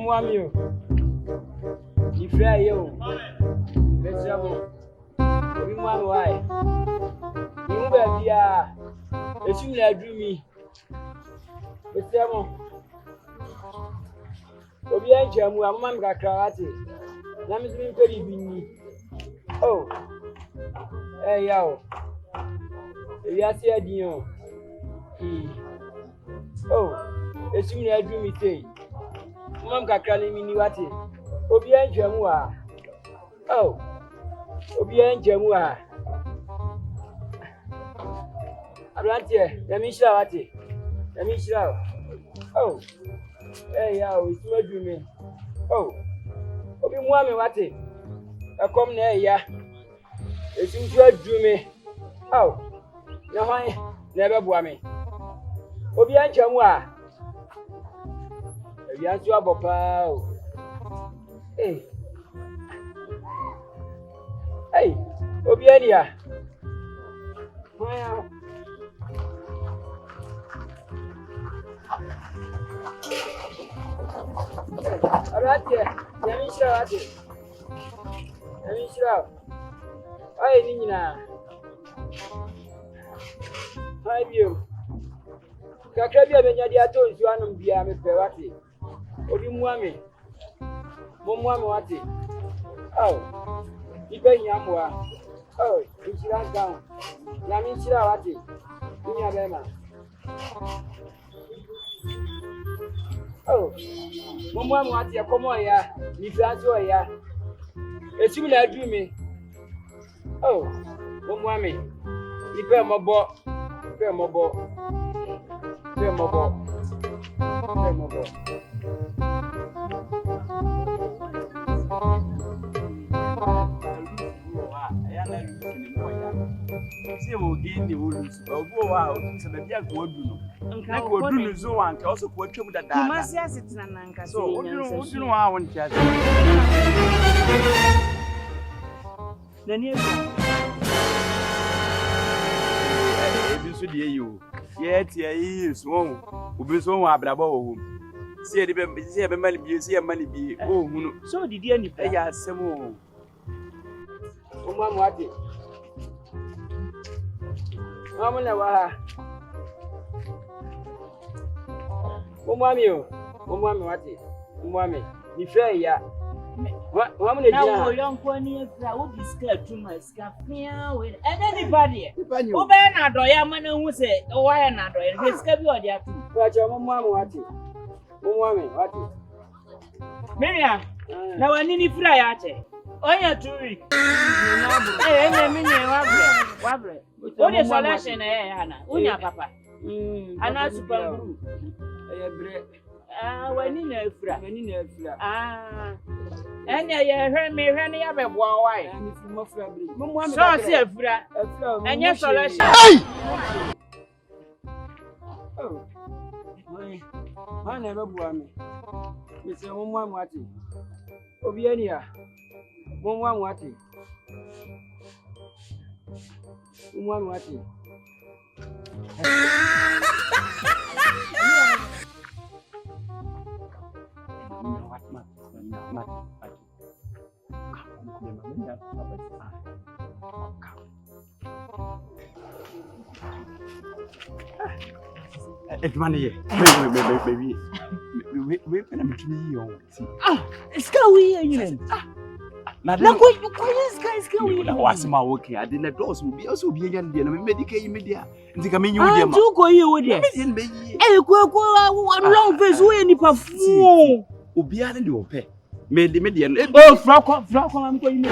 Mommy, if you are you, let's have one why. You will be a similar dreamy. But Obi Jamu, a man got karate. Nam is being very windy. Oh, hey, yo. We are here, Dio. Oh, a similar dreamy day. Mam got calling me Niwati. Obi Jamu. Oh, Obi Jamu. I'm not here. Let me show at it. Let me show. Oh. Hey, yo, it's my dream. Oh, Obi Mwami Wati. I come near ya. It's your dream. Oh, no, I never bore me. Obi Anjamwa. If you answer about pow. Hey, hey, Obi Ania. Wow. Alright, let me show you. Let me show you. Hi, Nina. Hi, you. Kakabia Benyadi told you one of the army Perati. Obi Mwami. Momwami Wati. Oh, you pay Yamwa. Oh, it's right down. Yamin Shirawati. Dunya Bema. Oh, Mama, what you come on, ya? You fancy, ya? It's you that dream me. Oh, Mama, you pay my boy, pay my boy, pay my boy, pay my boy. See, we'll gain the woods. I'll go out to the young wood. I will do so one can also put you with that. You must yes, it's an anchor. So, you know, I want to then you should hear you. Yet, he is wrong. Who be so above. See, the money be, see a money be. Oh, so did you any play as some more? One what? Mama never. Mommy, what is? Mommy, you fair, ya. What woman is now? Young pony, I would be scared too much. With anybody. Oh, Bernard, I am who say, oh, I am not. It's Cabby or the two. But your mamma, what is? Mommy, what is? Miriam, now I need fry at it. Oh, yeah, 2 weeks. What is solution, Anna? Unya, Papa. And I suppose. When in a frat, when in a flat. And I heard me running up a why. And if you must have so I see a frat, and yes, solution. Oh, I never bore me. It's a woman watching. Obiania, one watching. One watching. It's money. Baby. Wait, it's going. Look what you guys going. What's my working? I didn't doors will be also be again. Medicate media. And think I mean, you do go you with it. Hey, one long face way any perfume. Ubia and you pay. Made the median. Oh, Flock, I'm going.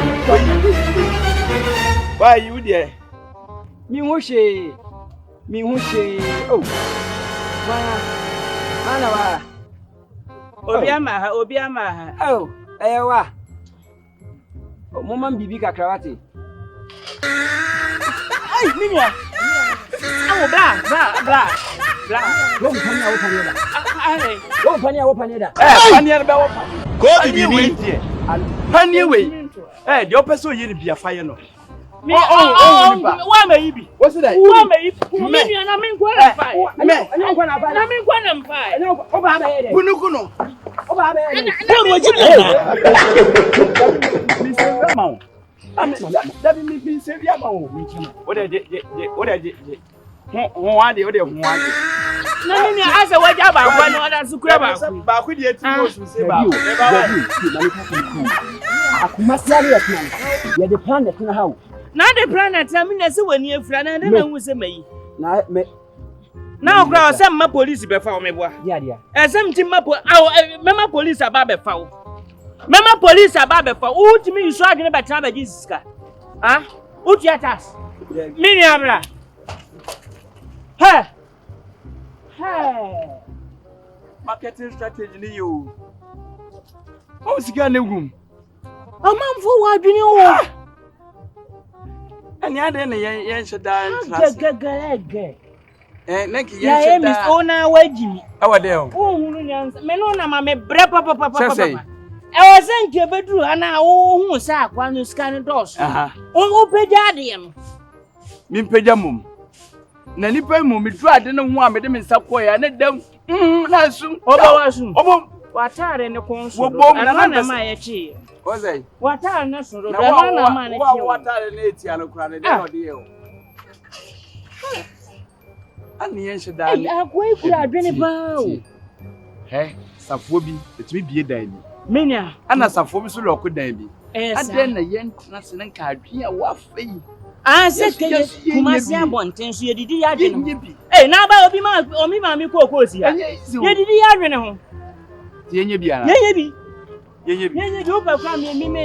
Why you there? Me wushy. Oh, Manawa. Obiama. Oh, Ewa. Oh, Mama Bibi Kakrawati. Hey, Minya. Oh, blah. Go open it. Go to the Penny way. Eh, the opposite you be a fire no. Why may you be? What's that? Why may you be? I mean, qualify. I mean, qualify. Oba be. What would you do? Mr. Ramon. That means Mr. Ramon. What I did. One day, what they want. No, I said, what about one other subscriber? But we did to say about You're the planet in the house. Now the planet, I mean, that's when you're friend and then was a me. Now, grow some police before me. Yeah. As some Tim Mama police are Babbe foul. Mama police are Babbe for who to me you talking about time at Jesus. Ah, who's yet us? Miniabla. Hey. marketing strategy, you. What's your name? A man for what do you want? And the other young should die. Next year, I miss owner wedgie. Our dear. Oh, Menona, mamma, papa. I was saying to a bedroom, and I who sack one who's scanning doors. Oh, Pediadium. Mimpedamum. Nanny Pemum, we tried to know one with them in Sapoya, and let them. Not soon. Oh, what are in the console? And my cheer. Was I? What are national? What are the Natiano Cranny? And the answer that I wait for a penny. Hey, Safobi, it's me be a day. Minia, and as a former so local baby. And then the young national card here, what fee? I said, Kumasia Bonten, you did the Hey, now I'll be my or me, mammy, Cocosia. You did the Adrian. Yenny be a Yenny, you, Papa, me,